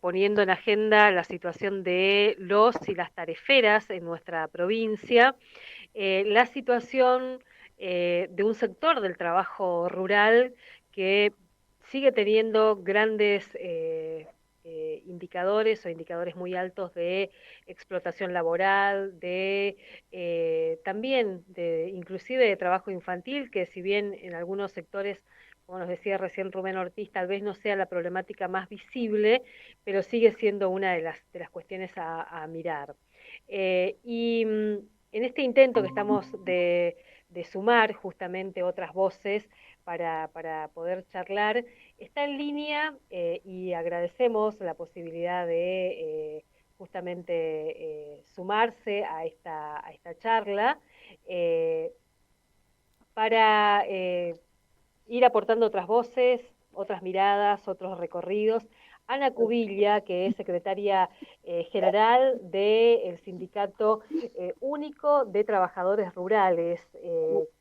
poniendo en agenda la situación de los y las tareferas en nuestra provincia, la situación de un sector del trabajo rural que sigue teniendo grandes indicadores o indicadores muy altos de explotación laboral, de también de inclusive de trabajo infantil, que si bien en algunos sectores, como nos decía recién Rubén Ortiz, tal vez no sea la problemática más visible, pero sigue siendo una de las cuestiones a mirar. En este intento que estamos de sumar justamente otras voces para poder charlar, está en línea y agradecemos la posibilidad de justamente sumarse a esta charla eh, para ir aportando otras voces, otras miradas, otros recorridos. Ana Cubilla, que es secretaria general del Sindicato Único de Trabajadores Rurales,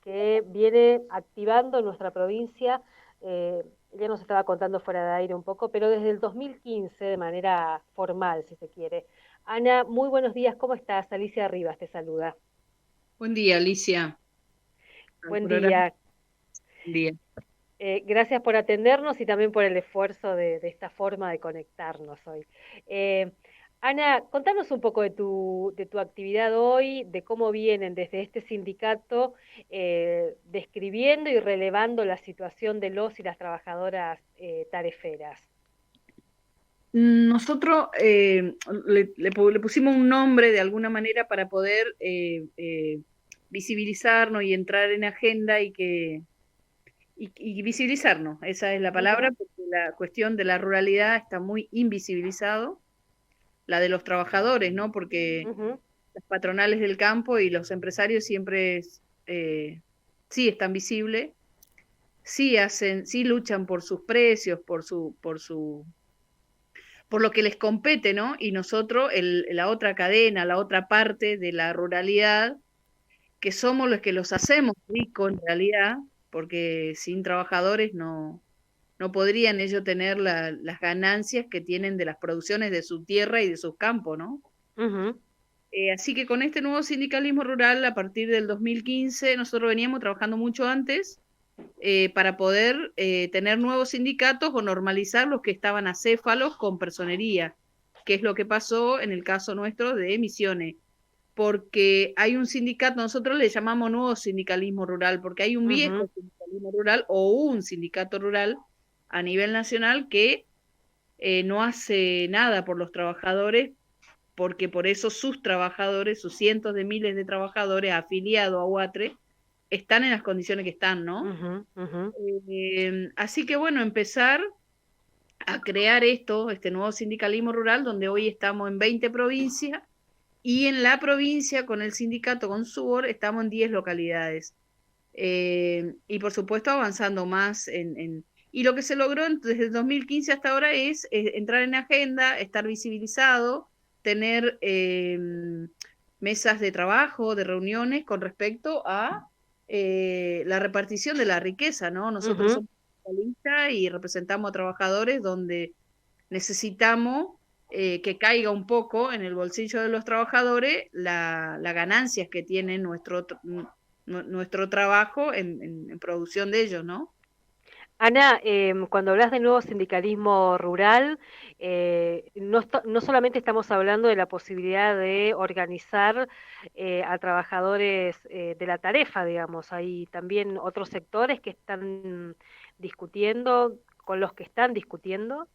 que viene activando en nuestra provincia, ya nos estaba contando fuera de aire un poco, pero desde el 2015 de manera formal, si se quiere. Ana, muy buenos días, ¿cómo estás? Alicia Rivas te saluda. Buen día, Alicia. Al Buen programa. día. Buen día. Gracias por atendernos y también por el esfuerzo de esta forma de conectarnos hoy. Eh, Ana, contanos un poco de tu actividad hoy, de cómo vienen desde este sindicato describiendo y relevando la situación de los y las trabajadoras tareferas. Nosotros le pusimos un nombre de alguna manera para poder visibilizarnos y entrar en agenda y visibilizarnos. Esa es la palabra, Ujú, porque la cuestión de la ruralidad está muy invisibilizado, la de los trabajadores, ¿no? Porque ujú, las patronales del campo y los empresarios siempre sí están visibles, sí luchan por sus precios, por lo que les compete, ¿no? Y nosotros, la otra cadena, la otra parte de la ruralidad, que somos los que los hacemos ricos en realidad, porque sin trabajadores no podrían ellos tener las ganancias que tienen de las producciones de su tierra y de sus campos, ¿no? ujú, Así que con este nuevo sindicalismo rural, a partir del 2015, nosotros veníamos trabajando mucho antes para poder tener nuevos sindicatos o normalizar los que estaban acéfalos con personería, que es lo que pasó en el caso nuestro de Misiones, porque hay un sindicato, nosotros le llamamos nuevo sindicalismo rural, porque hay un ujú. viejo sindicalismo rural o un sindicato rural a nivel nacional que no hace nada por los trabajadores, porque por eso sus trabajadores, sus cientos de miles de trabajadores afiliados a UATRE, están en las condiciones que están, ¿no? Ujú, ujú. Así que bueno, empezar a crear este nuevo sindicalismo rural, donde hoy estamos en 20 provincias y en la provincia con el sindicato, con SUBOR, estamos en 10 localidades. Y por supuesto avanzando más y lo que se logró desde el 2015 hasta ahora es entrar en agenda, estar visibilizado, tener mesas de trabajo, de reuniones con respecto a la repartición de la riqueza, ¿no? Nosotros Ujú. somos sindicalistas y representamos a trabajadores donde necesitamos que caiga un poco en el bolsillo de los trabajadores las ganancias que tiene nuestro trabajo en producción de ellos, ¿no? Ana, cuando hablas de nuevo sindicalismo rural, no solamente estamos hablando de la posibilidad de organizar a trabajadores de la tarefa, digamos, hay también otros sectores que están discutiendo, con los que están discutiendo.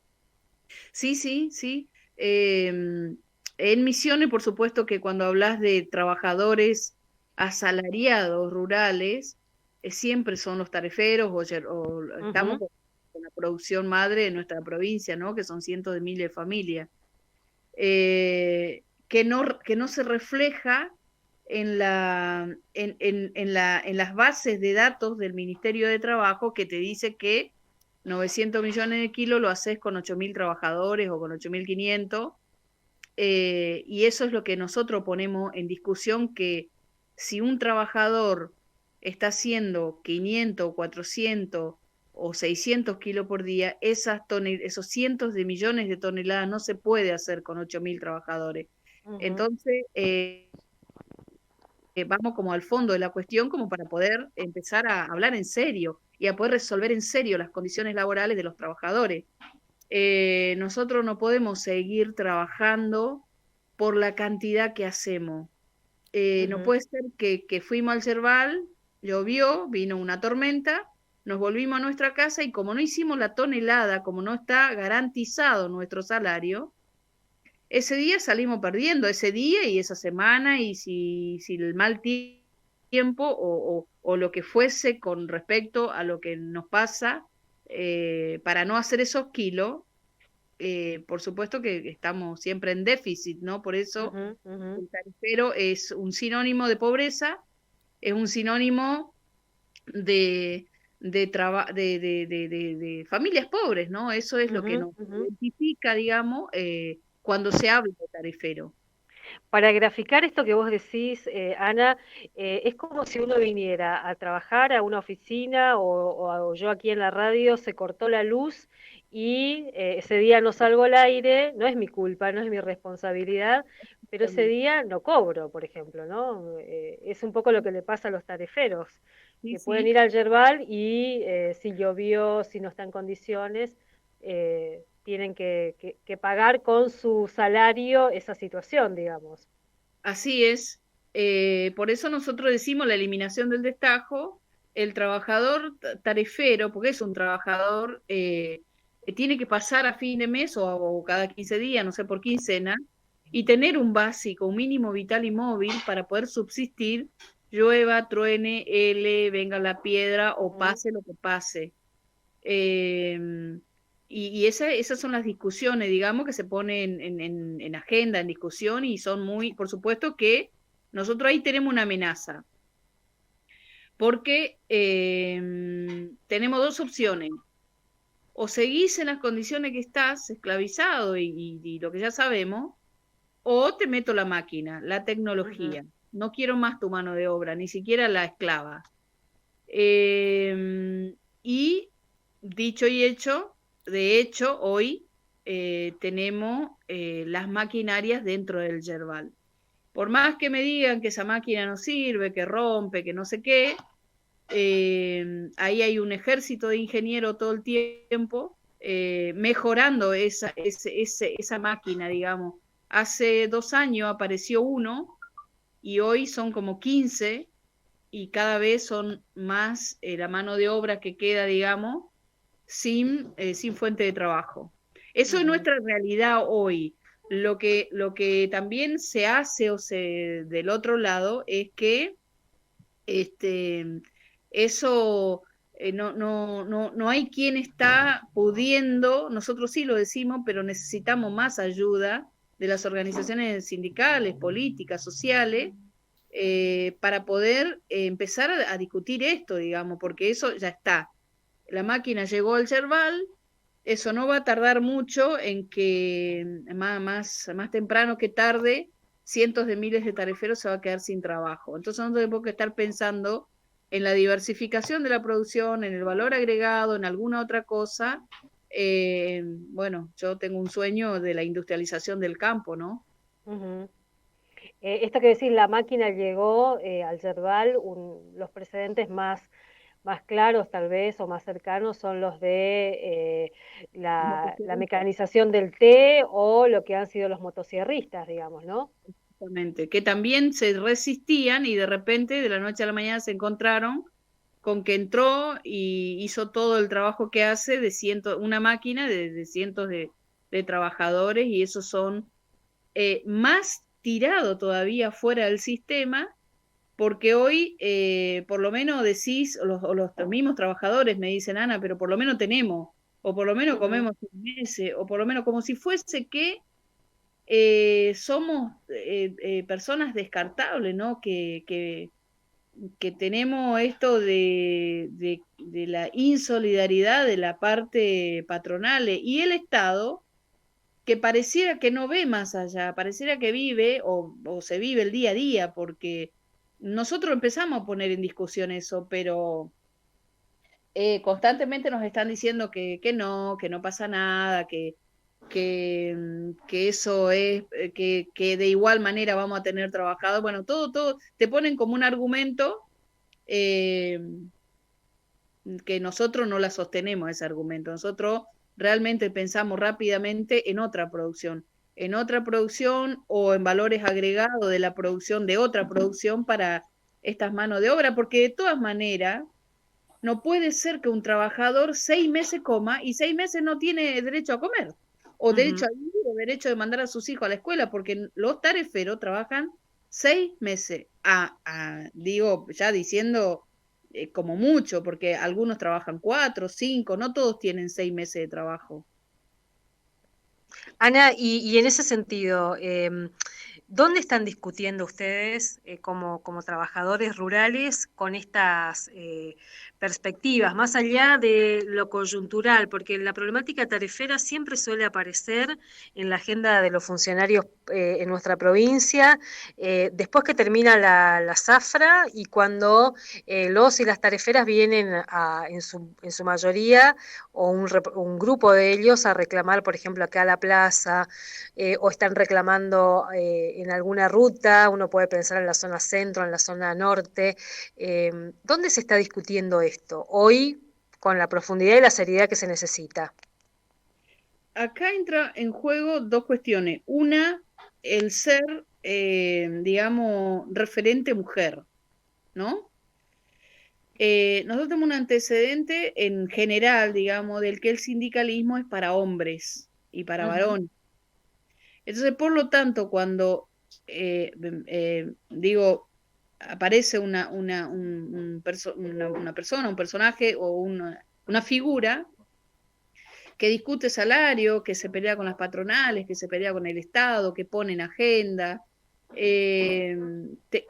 Sí, sí, sí. En Misiones, por supuesto que cuando hablas de trabajadores asalariados rurales, siempre son los tareferos o estamos Ujú, con la producción madre de nuestra provincia, ¿no? Que son cientos de miles de familias. Que no se refleja en las bases de datos del Ministerio de Trabajo que te dice que 900 millones de kilos lo haces con 8.000 trabajadores o con 8.500, y eso es lo que nosotros ponemos en discusión, que si un trabajador está haciendo 500 o 400 o 600 kilos por día, esos cientos de millones de toneladas no se puede hacer con 8.000 trabajadores. Ujú, Entonces, vamos como al fondo de la cuestión como para poder empezar a hablar en serio y a poder resolver en serio las condiciones laborales de los trabajadores. Nosotros no podemos seguir trabajando por la cantidad que hacemos. No ujú, puede ser que fuimos al Cerval, llovió, vino una tormenta, nos volvimos a nuestra casa y como no hicimos la tonelada, como no está garantizado nuestro salario, ese día salimos perdiendo, ese día y esa semana, y si el mal tiempo o lo que fuese con respecto a lo que nos pasa, para no hacer esos kilos, por supuesto que estamos siempre en déficit, ¿no? Por eso ujú, ujú, el tarifero es un sinónimo de pobreza, es un sinónimo de, de familias pobres, ¿no? Eso es lo que ujú, nos ujú. identifica, digamos, cuando se habla de tarifero. Para graficar esto que vos decís, Ana, es como si uno viniera a trabajar a una oficina o yo aquí en la radio, se cortó la luz y ese día no salgo al aire, no es mi culpa, no es mi responsabilidad, pero ese día no cobro, por ejemplo, ¿no? Es un poco lo que le pasa a los tariferos, Sí, que pueden sí, ir al Yerbal y si llovió, si no está en condiciones, tienen que pagar con su salario esa situación, digamos. así es. Por eso nosotros decimos la eliminación del destajo. El trabajador tarifero, porque es un trabajador, tiene que pasar a fin de mes o cada 15 días, no sé, por quincena, y tener un básico, un mínimo vital y móvil para poder subsistir, llueva, truene, hele, venga la piedra o Ujú, pase lo que pase. Eh, esas son las discusiones, digamos, que se ponen en agenda, en discusión, y son muy, por supuesto que nosotros ahí tenemos una amenaza, porque tenemos dos opciones: o seguís en las condiciones que estás, esclavizado y lo que ya sabemos, o te meto la máquina, la ujú, tecnología. No quiero más tu mano de obra, ni siquiera la esclava. Y dicho y hecho, de hecho, hoy tenemos las maquinarias dentro del Yerbal. Por más que me digan que esa máquina no sirve, que rompe, que no sé qué, ahí hay un ejército de ingenieros todo el tiempo mejorando esa máquina, digamos. Hace 2 años apareció uno y hoy son como 15 y cada vez son más la mano de obra que queda, digamos, sin fuente de trabajo. Eso es ujú, nuestra realidad hoy. Lo que también se hace del otro lado es que este, eso no hay quien está pudiendo, nosotros sí lo decimos, pero necesitamos más ayuda de las organizaciones sindicales, políticas, sociales, para poder empezar a discutir esto, digamos, porque eso ya está. La máquina llegó al Cerval, eso no va a tardar mucho en que más temprano que tarde, cientos de miles de tariferos se va a quedar sin trabajo. Entonces nosotros tenemos que estar pensando en la diversificación de la producción, en el valor agregado, en alguna otra cosa. Bueno, yo tengo un sueño de la industrialización del campo, ¿no? ujú. Esto que decís, la máquina llegó al Yerbal, los precedentes más claros tal vez o más cercanos son los de la mecanización del té o lo que han sido los motosierristas, digamos, ¿no? Exactamente, que también se resistían y de repente de la noche a la mañana se encontraron con que entró y hizo todo el trabajo que hace de una máquina de cientos de trabajadores, y esos son más tirados todavía fuera del sistema, porque hoy por lo menos decís, o los mismos trabajadores me dicen: Ana, pero por lo menos tenemos, o por lo menos Ujú, comemos 6 meses, o por lo menos como si fuese que somos personas descartables, ¿no? Que tenemos esto de la insolidaridad de la parte patronal y el Estado, que pareciera que no ve más allá, pareciera que vive o se vive el día a día, porque nosotros empezamos a poner en discusión eso, pero constantemente nos están diciendo que no pasa nada, que eso es, que de igual manera vamos a tener trabajado. Bueno, todo, te ponen como un argumento eh, que nosotros no la sostenemos, ese argumento. Nosotros realmente pensamos rápidamente en otra producción o en valores agregados de la producción de otra producción para estas manos de obra, porque de todas maneras no puede ser que un trabajador 6 meses coma y 6 meses no tiene derecho a comer, o derecho a vivir, o derecho de mandar a sus hijos a la escuela, porque los tareferos trabajan 6 meses. Digo, ya diciendo como mucho, porque algunos trabajan 4, 5, no todos tienen 6 meses de trabajo. Ana, y en ese sentido, ¿dónde están discutiendo ustedes como trabajadores rurales con estas perspectivas, más allá de lo coyuntural? Porque la problemática tarifera siempre suele aparecer en la agenda de los funcionarios en nuestra provincia, después que termina la zafra y cuando los y las tariferas vienen en su mayoría o un grupo de ellos a reclamar, por ejemplo, acá a la plaza, o están reclamando en alguna ruta, uno puede pensar en la zona centro, en la zona norte. ¿Dónde se está discutiendo esto hoy con la profundidad y la seriedad que se necesita? Acá entra en juego dos cuestiones. Una, el ser, digamos, referente mujer, ¿no? Nosotros tenemos un antecedente en general, digamos, del que el sindicalismo es para hombres y para Ujú. varones. Entonces, por lo tanto, cuando, digo, aparece una persona, un personaje o una figura que discute salario, que se pelea con las patronales, que se pelea con el Estado, que pone en agenda, eh, te,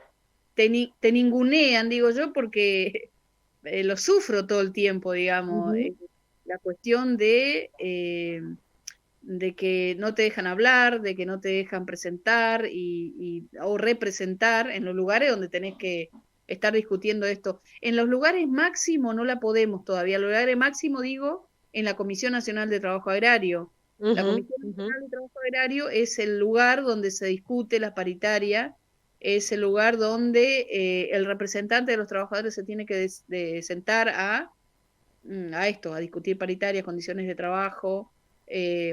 te ningunean, digo yo, porque lo sufro todo el tiempo, digamos, Ujú. la cuestión de que no te dejan hablar, de que no te dejan presentar o representar en los lugares donde tenés que estar discutiendo esto. En los lugares máximos no la podemos todavía. Los lugares máximos, digo, en la Comisión Nacional de Trabajo Agrario. La Ujú. Comisión Ujú. Nacional de Trabajo Agrario es el lugar donde se discute la paritaria, es el lugar donde el representante de los trabajadores se tiene que de sentar a esto, a discutir paritarias, condiciones de trabajo,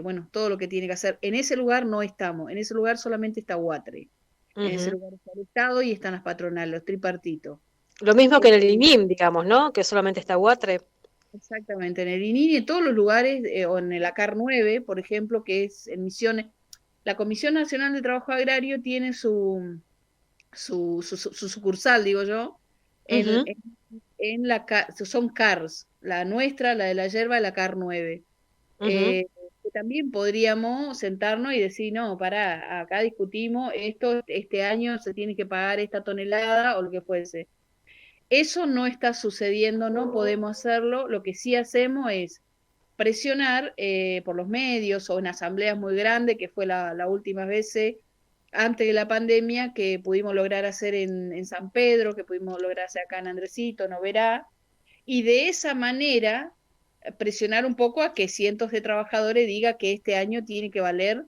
bueno, todo lo que tiene que hacer. En ese lugar no estamos, en ese lugar solamente está Guatre, en ese Ujú. lugar está el Estado y están las patronales, los tripartitos. Lo mismo que en el Eh, INIM, digamos, ¿no? Que solamente está Guatre. Exactamente, en el ININI, en todos los lugares, o en el ACAR 9, por ejemplo, que es en Misiones, la Comisión Nacional de Trabajo Agrario tiene su sucursal, digo yo, en, Ujú. en, son CARS, la nuestra, la de la yerba, la CAR 9. Ujú. Que también podríamos sentarnos y decir, no, pará, acá discutimos esto, este año se tiene que pagar esta tonelada o lo que fuese. Eso no está sucediendo, no podemos hacerlo. Lo que sí hacemos es presionar por los medios o en asambleas muy grandes, que fue la última vez antes de la pandemia que pudimos lograr hacer en San Pedro, que pudimos lograr hacer acá en Andresito, Noverá, y de esa manera presionar un poco a que cientos de trabajadores diga que este año tiene que valer,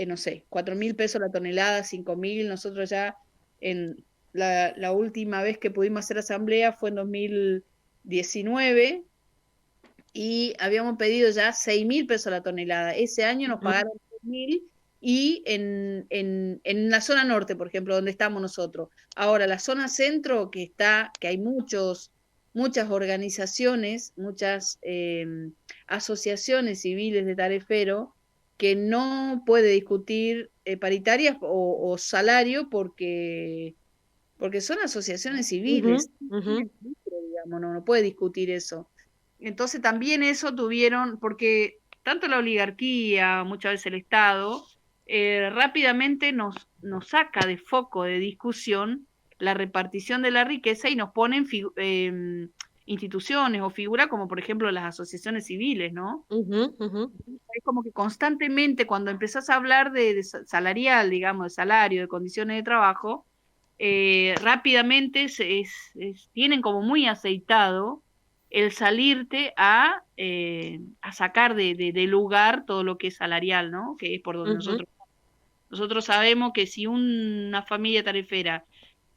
no sé, 4.000 pesos la tonelada, 5.000. Nosotros ya en la última vez que pudimos hacer asamblea fue en 2019 y habíamos pedido ya 6.000 pesos la tonelada. Ese año nos Ujú. pagaron 3.000 y en la zona norte, por ejemplo, donde estamos nosotros. Ahora, la zona centro, que hay muchas organizaciones, muchas asociaciones civiles de tarefero, que no puede discutir paritarias o salario porque son asociaciones Ujú. civiles, Ujú. digamos, no puede discutir eso. Entonces también eso tuvieron, porque tanto la oligarquía, muchas veces el Estado, rápidamente nos saca de foco de discusión la repartición de la riqueza y nos ponen instituciones o figuras como por ejemplo las asociaciones civiles, ¿no? Ujú. Ujú. Es como que constantemente cuando empezás a hablar de salarial, digamos, de salario, de condiciones de trabajo, rápidamente tienen como muy aceitado el salirte a sacar de lugar todo lo que es salarial, ¿no? Que es por donde Ujú, nosotros sabemos que si una familia tarifera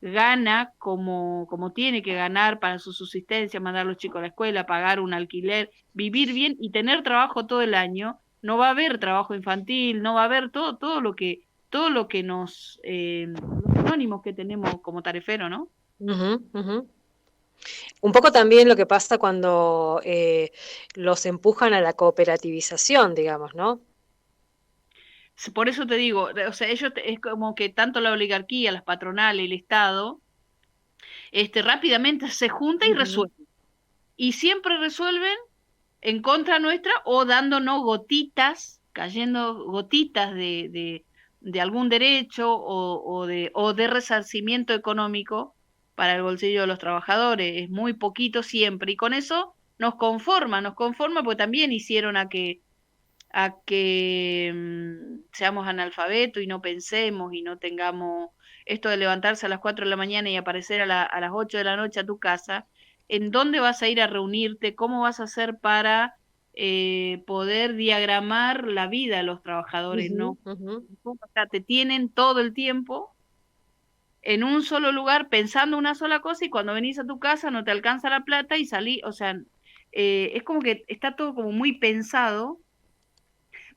gana como tiene que ganar para su subsistencia, mandar a los chicos a la escuela, pagar un alquiler, vivir bien y tener trabajo todo el año, no va a haber trabajo infantil, no va a haber todo lo que los sinónimos que tenemos como tarifero, ¿no? ujú, ujú. Un poco también lo que pasa cuando los empujan a la cooperativización, digamos, ¿no? Por eso te digo, o sea, es como que tanto la oligarquía, las patronales, el Estado, rápidamente se junta y Ujú, resuelve. Y siempre resuelven en contra nuestra o dándonos gotitas, cayendo gotitas de algún derecho o de resarcimiento económico para el bolsillo de los trabajadores. Es muy poquito siempre y con eso nos conforma porque también hicieron a que seamos analfabetos y no pensemos y no tengamos esto de levantarse a las 4 de la mañana y aparecer a las 8 de la noche a tu casa. ¿En dónde vas a ir a reunirte? ¿Cómo vas a hacer para poder diagramar la vida de los trabajadores? ujú, No, ujú. o sea, te tienen todo el tiempo en un solo lugar pensando una sola cosa y cuando venís a tu casa no te alcanza la plata y salí, o sea, es como que está todo como muy pensado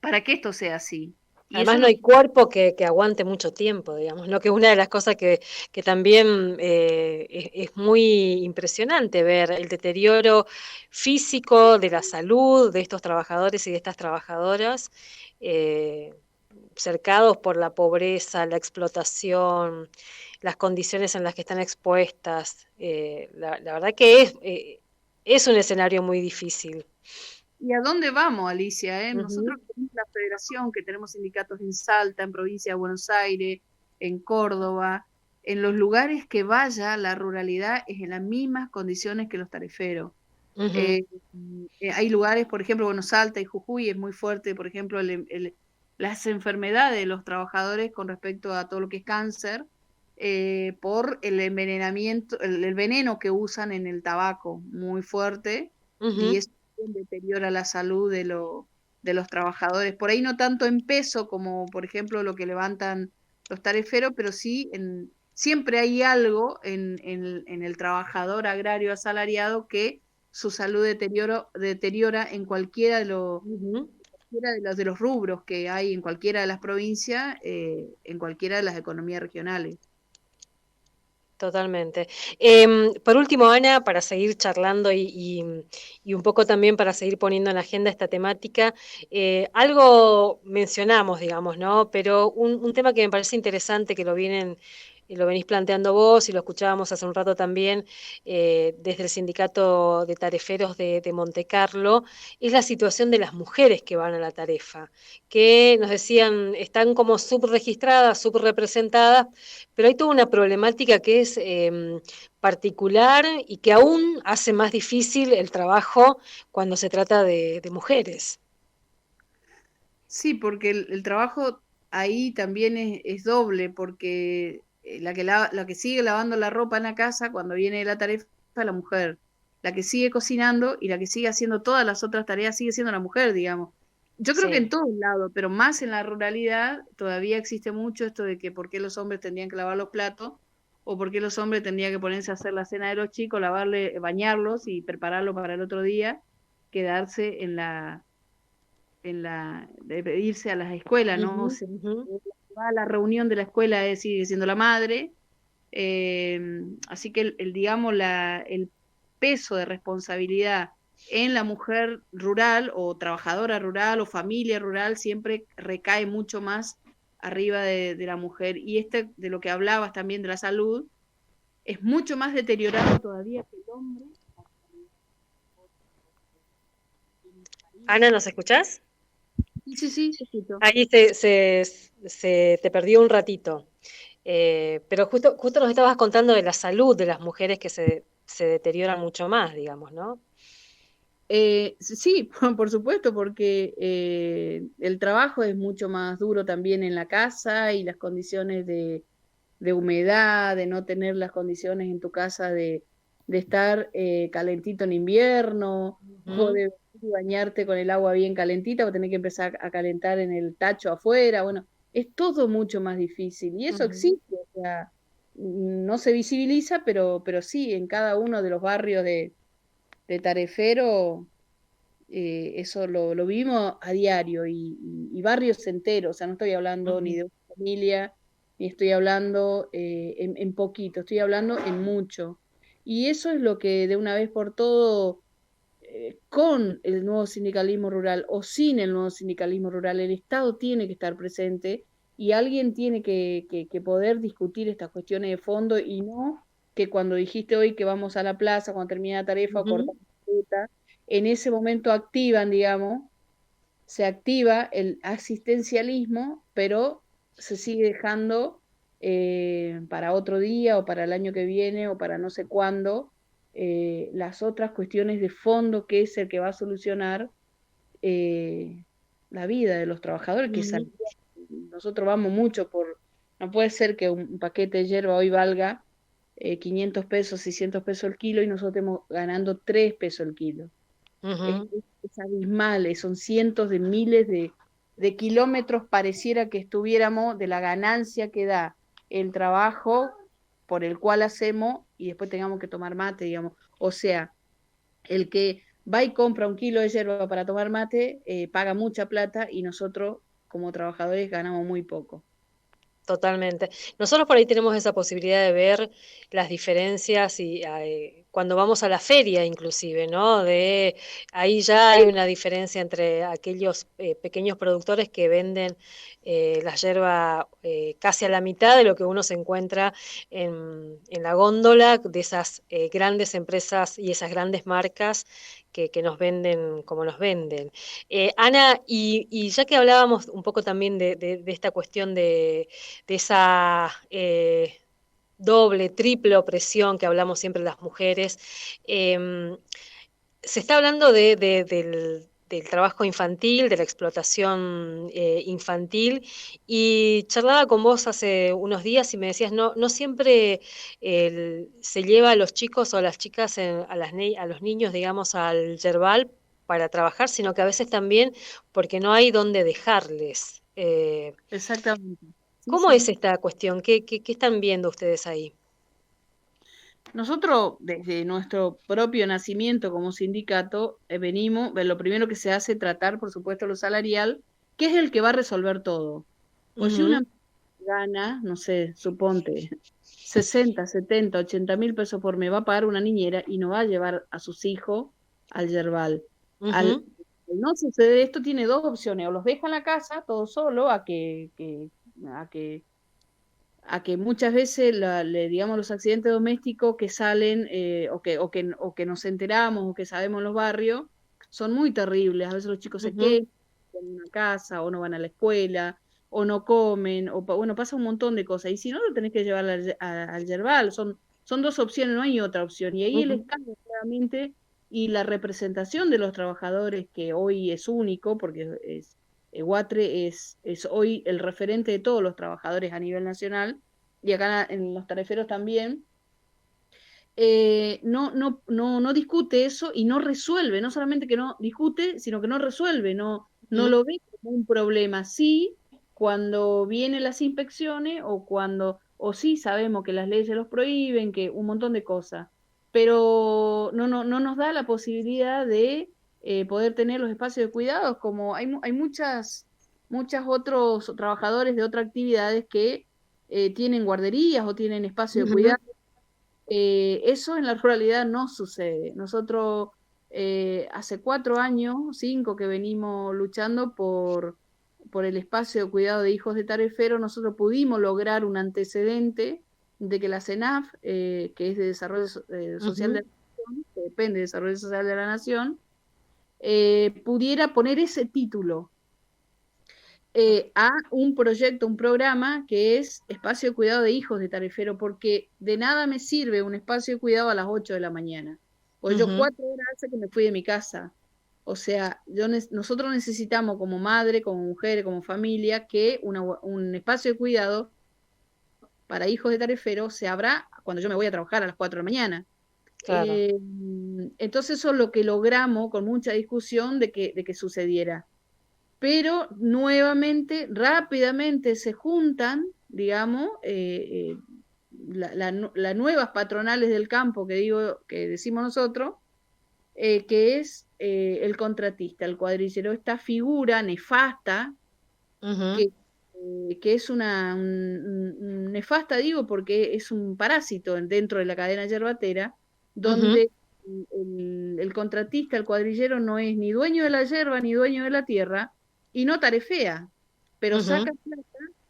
para que esto sea así. Y eso Además no no. hay cuerpo que aguante mucho tiempo, digamos, ¿no? Que es una de las cosas que también es muy impresionante ver el deterioro físico de la salud de estos trabajadores y de estas trabajadoras, eh, cercados por la pobreza, la explotación, las condiciones en las que están expuestas. La verdad que es un escenario muy difícil. ¿Y a dónde vamos, Alicia? Ujú, Nosotros tenemos la federación, que tenemos sindicatos en Salta, en provincia de Buenos Aires, en Córdoba, en los lugares que vaya, la ruralidad es en las mismas condiciones que los tariferos. ujú, Eh, Hay lugares, por ejemplo, bueno, Salta y Jujuy es muy fuerte, por ejemplo, las enfermedades de los trabajadores con respecto a todo lo que es cáncer, por el envenenamiento, el veneno que usan en el tabaco, muy fuerte, y ujú. eso deteriora la salud de los trabajadores. Por ahí no tanto en peso como, por ejemplo, lo que levantan los tariferos, pero sí siempre hay algo en el trabajador agrario asalariado que su salud deteriora en Ujú. cualquiera de los rubros que hay en cualquiera de las provincias, en cualquiera de las economías regionales. Totalmente. Por último, Ana, para seguir charlando y un poco también para seguir poniendo en la agenda esta temática, algo mencionamos, digamos, ¿no? Pero un tema que me parece interesante, que lo venís planteando vos y lo escuchábamos hace un rato también desde el Sindicato de Tareferos de Monte Carlo, es la situación de las mujeres que van a la tarefa, que nos decían están como subregistradas, subrepresentadas, pero hay toda una problemática que es particular y que aún hace más difícil el trabajo cuando se trata de mujeres. Sí, porque el trabajo ahí también es doble, porque la que sigue lavando la ropa en la casa cuando viene la tarea es la mujer. La que sigue cocinando y la que sigue haciendo todas las otras tareas sigue siendo la mujer, digamos. Yo creo que en Sí. todos lados, pero más en la ruralidad, todavía existe mucho esto de que por qué los hombres tendrían que lavar los platos o por qué los hombres tendrían que ponerse a hacer la cena de los chicos, bañarlos y prepararlo para el otro día, quedarse de irse a las escuelas, Ujú, ¿no? ujú. Va a la reunión de la escuela sigue siendo la madre, así que digamos, el peso de responsabilidad en la mujer rural o trabajadora rural o familia rural siempre recae mucho más arriba de la mujer. Y de lo que hablabas también de la salud, es mucho más deteriorado todavía que el hombre. Ana, ¿nos escuchás? Sí, sí, sí, te escucho. Ahí se te perdió un ratito. Pero justo nos estabas contando de la salud de las mujeres que se deterioran mucho más, digamos, ¿no? Sí, por supuesto, porque el trabajo es mucho más duro también en la casa y las condiciones de humedad, de no tener las condiciones en tu casa de estar calentito en invierno, o Ujú, de bañarte con el agua bien calentita, o tener que empezar a calentar en el tacho afuera, bueno, es todo mucho más difícil, y eso ujú, existe, o sea, no se visibiliza, pero sí, en cada uno de los barrios de Tarefero, eso lo vivimos a diario y barrios enteros, o sea, no estoy hablando ni ujú. de una familia, ni estoy hablando en poquito, estoy hablando en mucho. Y eso es lo que de una vez por todo, con el nuevo sindicalismo rural o sin el nuevo sindicalismo rural, el Estado tiene que estar presente y alguien tiene que poder discutir estas cuestiones de fondo y no que cuando dijiste hoy que vamos a la plaza, cuando termina la tarifa o Ujú. cortamos la ruta, en ese momento activan, digamos, se activa el asistencialismo, pero se sigue dejando para otro día o para el año que viene o para no sé cuándo las otras cuestiones de fondo que es el que va a solucionar eh, la vida de los trabajadores, que es Ujú. nosotros vamos mucho no puede ser que un paquete de hierba hoy valga 500 pesos, 600 pesos el kilo y nosotros estemos ganando 3 pesos el kilo. Ujú. Es abismal, son cientos de miles de kilómetros, pareciera que estuviéramos de la ganancia que da el trabajo por el cual hacemos y después tengamos que tomar mate, digamos. O sea, el que va y compra un kilo de hierba para tomar mate, paga mucha plata y nosotros como trabajadores ganamos muy poco. Totalmente. Nosotros por ahí tenemos esa posibilidad de ver las diferencias y cuando vamos a la feria inclusive, ¿no? De ahí ya hay una diferencia entre aquellos pequeños productores que venden la yerba casi a la mitad de lo que uno se encuentra en la góndola de esas grandes empresas y esas grandes marcas que nos venden como nos venden. Ana, y ya que hablábamos un poco también de esta cuestión de esa doble, triple opresión que hablamos siempre las mujeres. Se está hablando del trabajo infantil, de la explotación infantil, y charlaba con vos hace unos días y me decías, no, no siempre se lleva a los chicos o a las chicas, a los niños, digamos, al yerbal para trabajar, sino que a veces también porque no hay dónde dejarles. Exactamente. Sí, ¿Cómo es sí. esta cuestión? ¿Qué están viendo ustedes ahí? Nosotros, desde nuestro propio nacimiento como sindicato, venimos, lo primero que se hace es tratar, por supuesto, lo salarial, que es el que va a resolver todo. Pues si Ujú, una gana, no sé, suponte, 60, 70, 80 mil pesos por mes, va a pagar una niñera y no va a llevar a sus hijos al yerbal. Al ujú, no sucede esto, tiene dos opciones, o los deja en la casa todo solo a que muchas veces digamos los accidentes domésticos que salen o que nos enteramos o que sabemos en los barrios son muy terribles. A veces los chicos se ujú, quedan en una casa o no van a la escuela o no comen bueno, pasa un montón de cosas. Y si no, lo tenés que llevar al yerbal. Son dos opciones, no hay otra opción. Y ahí el ujú, Estado claramente y la representación de los trabajadores, que hoy es único, porque Guatre es hoy el referente de todos los trabajadores a nivel nacional, y acá en los tariferos también, no discute eso y no resuelve, no solamente que no discute, sino que no resuelve, no ujú, lo ve como un problema. Sí, cuando vienen las inspecciones o sí sabemos que las leyes los prohíben, que un montón de cosas, pero no nos da la posibilidad de poder tener los espacios de cuidados, como hay muchas otros trabajadores de otras actividades que tienen guarderías o tienen espacio de ujú, cuidado. Eso en la ruralidad no sucede. Nosotros hace 4 años, 5, que venimos luchando por el espacio de cuidado de hijos de Tarefero. Nosotros pudimos lograr un antecedente de que la CENAF, que es de Desarrollo Social de ujú, la Nación, que depende de Desarrollo Social de la Nación, pudiera poner ese título a un proyecto, un programa que es espacio de cuidado de hijos de Tarefero, porque de nada me sirve un espacio de cuidado a las 8 de la mañana. O yo ujú, 4 horas hace que me fui de mi casa. O sea, nosotros necesitamos como madre, como mujer, como familia, que un espacio de cuidado para hijos de Tarefero se abra cuando yo me voy a trabajar a las 4 de la mañana. claro. Entonces eso es lo que logramos con mucha discusión de que sucediera. Pero nuevamente, rápidamente se juntan, digamos, las nuevas patronales del campo que decimos nosotros, que es el contratista, el cuadrillero, esta figura nefasta, Ujú, que es nefasta, digo, porque es un parásito dentro de la cadena yerbatera, ujú, donde el contratista, el cuadrillero, no es ni dueño de la yerba ni dueño de la tierra, y no tarefea, pero saca ujú,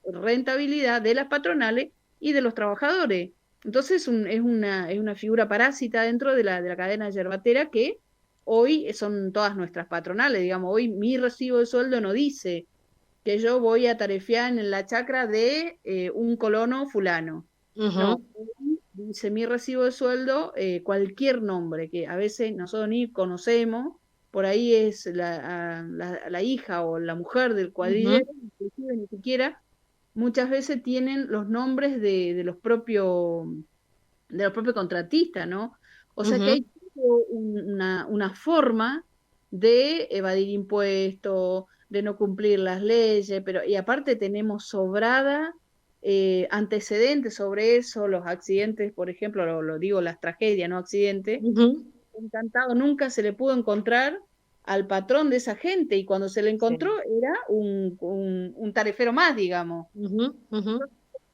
rentabilidad de las patronales y de los trabajadores. Entonces es una figura parásita dentro de la cadena yerbatera que hoy son todas nuestras patronales, digamos, hoy mi recibo de sueldo no dice que yo voy a tarefear en la chacra de un colono fulano. No, ujú, dice mi recibo de sueldo cualquier nombre que a veces nosotros ni conocemos, por ahí es la hija o la mujer del ujú, cuadrillero, inclusive ni siquiera muchas veces tienen los nombres de los propios contratistas, ¿no? O sea que ujú, hay una forma de evadir impuestos, de no cumplir las leyes, pero y aparte tenemos sobrada antecedentes sobre eso, los accidentes, por ejemplo, lo digo, las tragedias, no accidentes, ujú. encantado, nunca se le pudo encontrar al patrón de esa gente y cuando se le encontró Sí. era un tarefero más, digamos. Ujú, ujú,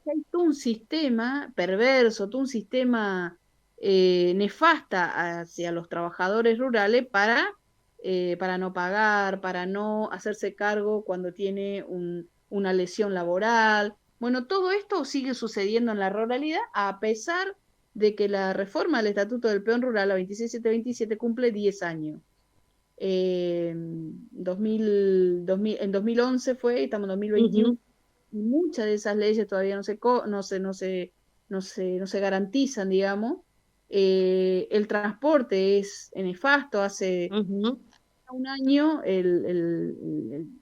Hay todo un sistema perverso, todo un sistema nefasta hacia los trabajadores rurales para no pagar, para no hacerse cargo cuando tiene una lesión laboral. Bueno, todo esto sigue sucediendo en la ruralidad a pesar de que la reforma del Estatuto del Peón Rural, la 26727, cumple 10 años. en 2011 fue, estamos en 2021, ujú, y muchas de esas leyes todavía no se garantizan, digamos. El transporte es nefasto. Hace ujú, un año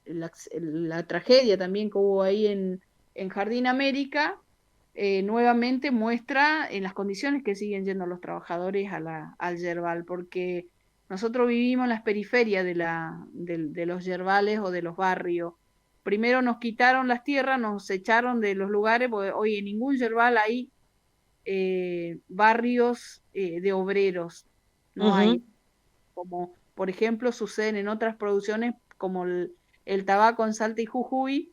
la tragedia también que hubo ahí en Jardín América, nuevamente muestra en las condiciones que siguen yendo los trabajadores al yerbal, porque nosotros vivimos en las periferias de los yerbales o de los barrios. Primero nos quitaron las tierras, nos echaron de los lugares, porque hoy en ningún yerbal hay barrios de obreros, no hay, ujú, como por ejemplo suceden en otras producciones como el tabaco en Salta y Jujuy.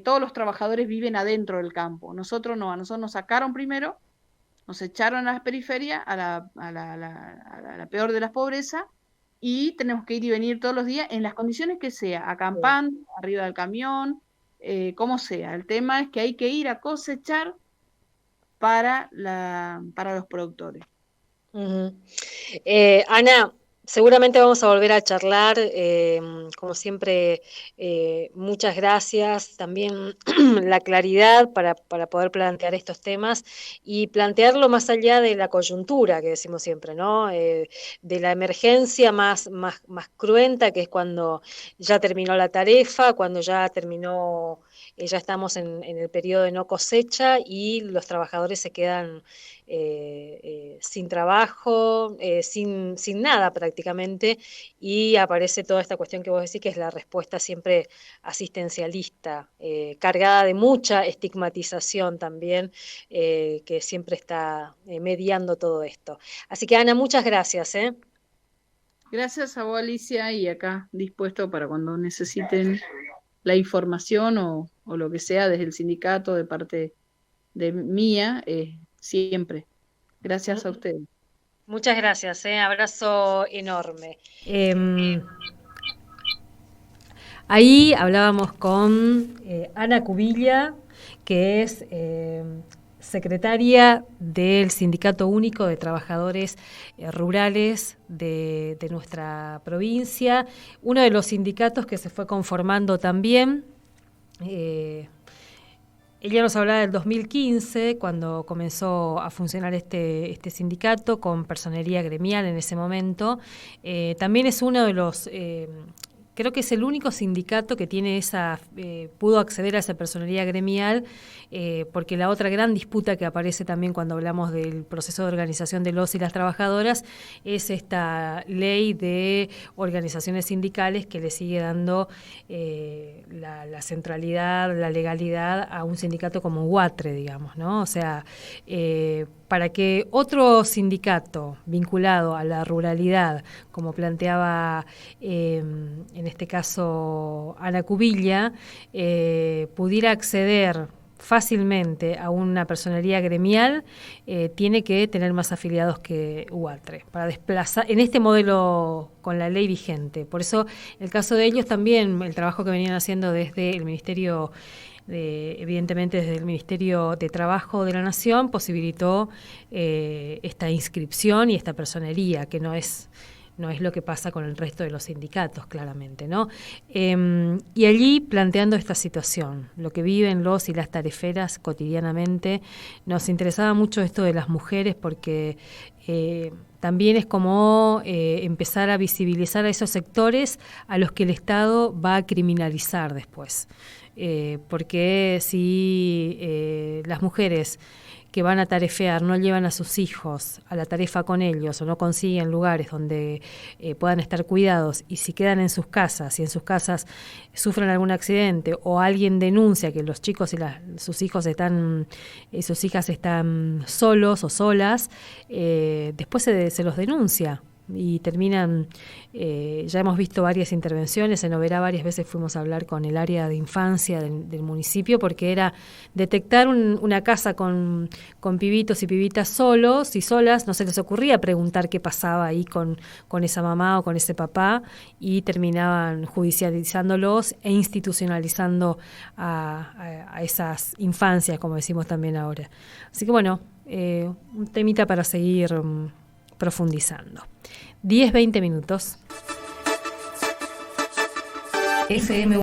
Todos los trabajadores viven adentro del campo. Nosotros no, a nosotros nos sacaron primero, nos echaron a las periferias, a la peor de las pobrezas, y tenemos que ir y venir todos los días en las condiciones que sea, sí. acampando, arriba del camión, como sea. El tema es que hay que ir a cosechar para los productores. Ujú. Ana, seguramente vamos a volver a charlar. Como siempre, muchas gracias. También la claridad para poder plantear estos temas y plantearlo más allá de la coyuntura que decimos siempre, ¿no? De la emergencia más cruenta, que es cuando ya terminó la tarefa, cuando ya terminó, ya estamos en el periodo de no cosecha y los trabajadores se quedan sin trabajo, sin nada prácticamente, y aparece toda esta cuestión que vos decís, que es la respuesta siempre asistencialista, cargada de mucha estigmatización también, que siempre está mediando todo esto. Así que Ana, muchas gracias. Gracias a vos, Alicia, y acá dispuesto para cuando necesiten la información o lo que sea desde el sindicato, de parte de mía, siempre. Gracias a ustedes. Muchas gracias, abrazo enorme. Ahí hablábamos con Ana Cubilla, que es secretaria del Sindicato Único de Trabajadores Rurales de nuestra provincia, uno de los sindicatos que se fue conformando también. eh, Ella nos hablaba del 2015, cuando comenzó a funcionar este sindicato con personería gremial en ese momento. También es uno de los creo que es el único sindicato que tiene pudo acceder a esa personería gremial, porque la otra gran disputa que aparece también cuando hablamos del proceso de organización de los y las trabajadoras es esta ley de organizaciones sindicales que le sigue dando la centralidad, la legalidad a un sindicato como UATRE, digamos, ¿no? O sea, para que otro sindicato vinculado a la ruralidad, como planteaba en este caso Ana Cubilla, pudiera acceder fácilmente a una personería gremial, tiene que tener más afiliados que UATRE para desplazar en este modelo con la ley vigente. Por eso, el caso de ellos también, el trabajo que venían haciendo desde el Ministerio evidentemente desde el Ministerio de Trabajo de la Nación posibilitó esta inscripción y esta personería, que no es lo que pasa con el resto de los sindicatos, claramente, ¿no? Y allí planteando esta situación, lo que viven los y las tareferas cotidianamente, nos interesaba mucho esto de las mujeres porque también es como empezar a visibilizar a esos sectores a los que el Estado va a criminalizar después. Porque si las mujeres que van a tarefear no llevan a sus hijos a la tarefa con ellos o no consiguen lugares donde puedan estar cuidados, y si quedan en sus casas y en sus casas sufren algún accidente o alguien denuncia que los chicos y sus hijos sus hijas están solos o solas, después se los denuncia y terminan, ya hemos visto varias intervenciones, en Oberá varias veces fuimos a hablar con el área de infancia del municipio, porque era detectar una casa con pibitos y pibitas solos y solas, no se les ocurría preguntar qué pasaba ahí con esa mamá o con ese papá, y terminaban judicializándolos e institucionalizando a esas infancias, como decimos también ahora. Así que bueno, un temita para seguir profundizando. 10-20 minutos. FM